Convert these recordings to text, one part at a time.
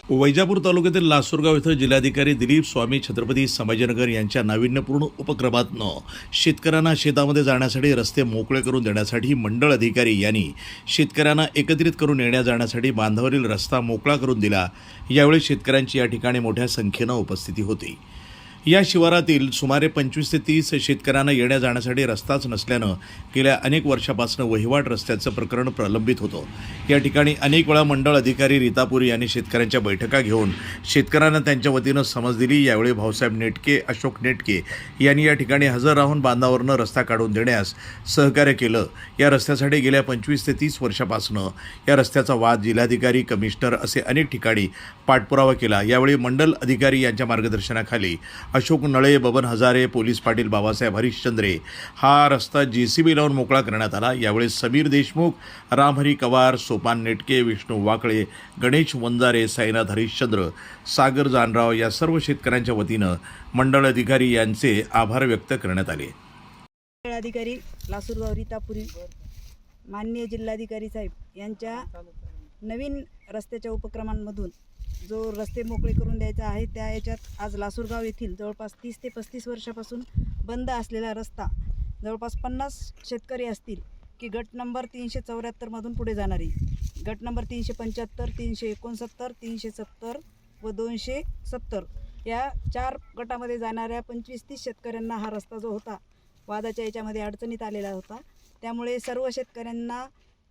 वैजापूर तालुक्यातील लासूरगाव येथे जिल्हाधिकारी दिलीप स्वामी छत्रपती संभाजीनगर यांच्या नाविन्यपूर्ण उपक्रमातनं शेतकऱ्यांना शेतामध्ये जाण्यासाठी रस्ते मोकळे करून देण्यासाठी मंडळ अधिकारी यांनी शेतकऱ्यांना एकत्रित करून येण्या जाण्यासाठी बांधावरील रस्ता मोकळा करून दिला। यावेळी शेतकऱ्यांची या ठिकाणी मोठ्या संख्येनं उपस्थिती होती। या शिवारातील सुमारे 25 ते 30 शेतकऱ्यांना येण्या जाण्यासाठी रस्ताच नसल्यानं गेल्या अनेक वर्षापासून वहिवाट रस्त्याचं प्रकरण प्रलंबित होतं। या ठिकाणी अनेक वेळा मंडळ अधिकारी रीतापुरी यांनी शेतकऱ्यांच्या बैठका घेऊन शेतकऱ्यांना त्यांच्या वतीनं समज दिली। यावेळी भाऊसाहेब नेटके, अशोक नेटके यांनी या ठिकाणी हजर राहून बांधावरनं रस्ता काढून देण्यास सहकार्य केलं। या रस्त्यासाठी गेल्या 25 ते 30 वर्षापासून या रस्त्याचा वाद जिल्हाधिकारी, कमिशनर असे अनेक ठिकाणी पाठपुरावा केला। यावेळी मंडल अधिकारी यांच्या मार्गदर्शनाखाली अशोक नळे, बबन हजारे, पोलीस पाटील बाबासाहेब हरिश्चंद्रे हा रस्ता JCB लावून मोकळा करण्यात आला। यावेळी समीर देशमुख, रामहरी कवार, सोपान नेटके, विष्णू वाकळे, गणेश वंजारे, साईनाथ हरिश्चंद्र, सागर जानराव या सर्व शेतकऱ्यांच्या वतीनं मंडळ अधिकारी यांचे आभार व्यक्त करण्यात आले। अधिकारी लासूरगाव रीतापुरी, माननीय जिल्हाधिकारी साहेब यांच्या नवीन रस्त्याच्या उपक्रमांमधून जो रस्ते मोकळे करून द्यायचा आहे त्या याच्यात आज लासूरगाव येथील जवळपास 30 ते 35 वर्षापासून बंद असलेला रस्ता जवळपास 50 शेतकरी असतील की गट नंबर 374 मधून पुढे जाणारी, गट नंबर 375, 369, 370 व 270 या 4 गटामध्ये जाणाऱ्या 25-30 शेतकऱ्यांना हा रस्ता जो होता वादाच्या याच्यामध्ये अडचणीत आलेला होता। त्यामुळे सर्व शेतकऱ्यांना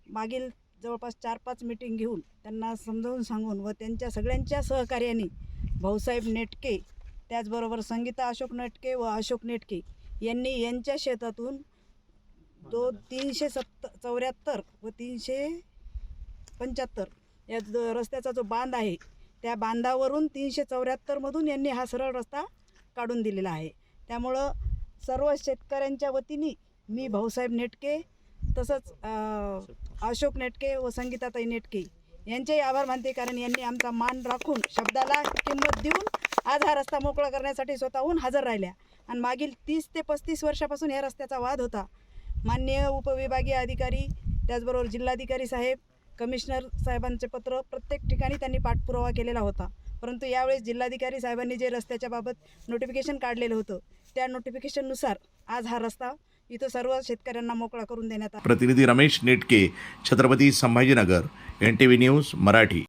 मागील जवळपास 4-5 मीटिंग घेऊन त्यांना समजावून सांगून व त्यांच्या सगळ्यांच्या सहकार्याने भाऊसाहेब नेटके, त्याचबरोबर संगीता अशोक नेटके व अशोक नेटके यांनी यांच्या शेतातून 374 व 375 या रस्त्याचा जो बांध आहे त्या बांधावरून 374 मधून यांनी हा सरळ रस्ता काढून दिलेला आहे। त्यामुळं सर्व शेतकऱ्यांच्या वतीने मी भाऊसाहेब नेटके तसंच अशोक नेटके व संगीताताई नेटके यांचेही आभार मानते, कारण यांनी आमचा मान राखून शब्दाला किंमत देऊन आज हा रस्ता मोकळा करण्यासाठी स्वतःहून हजर राहिल्या। आणि मागील 30 ते 35 वर्षापासून या रस्त्याचा वाद होता। माननीय उपविभागीय अधिकारी, त्याचबरोबर जिल्हाधिकारी साहेब, कमिशनर साहेबांचे पत्र प्रत्येक ठिकाणी त्यांनी पाठपुरावा केलेला होता। परंतु यावेळेस जिल्हाधिकारी साहेबांनी जे रस्त्याच्या बाबत नोटिफिकेशन काढलेलं होतं त्या नोटिफिकेशननुसार आज हा रस्ता इथं सर्व शेतकऱ्यांना मोकळा करून देण्यात आला। प्रतिनिधी रमेश नेटके, छत्रपती संभाजीनगर, NTV न्यूज मराठी।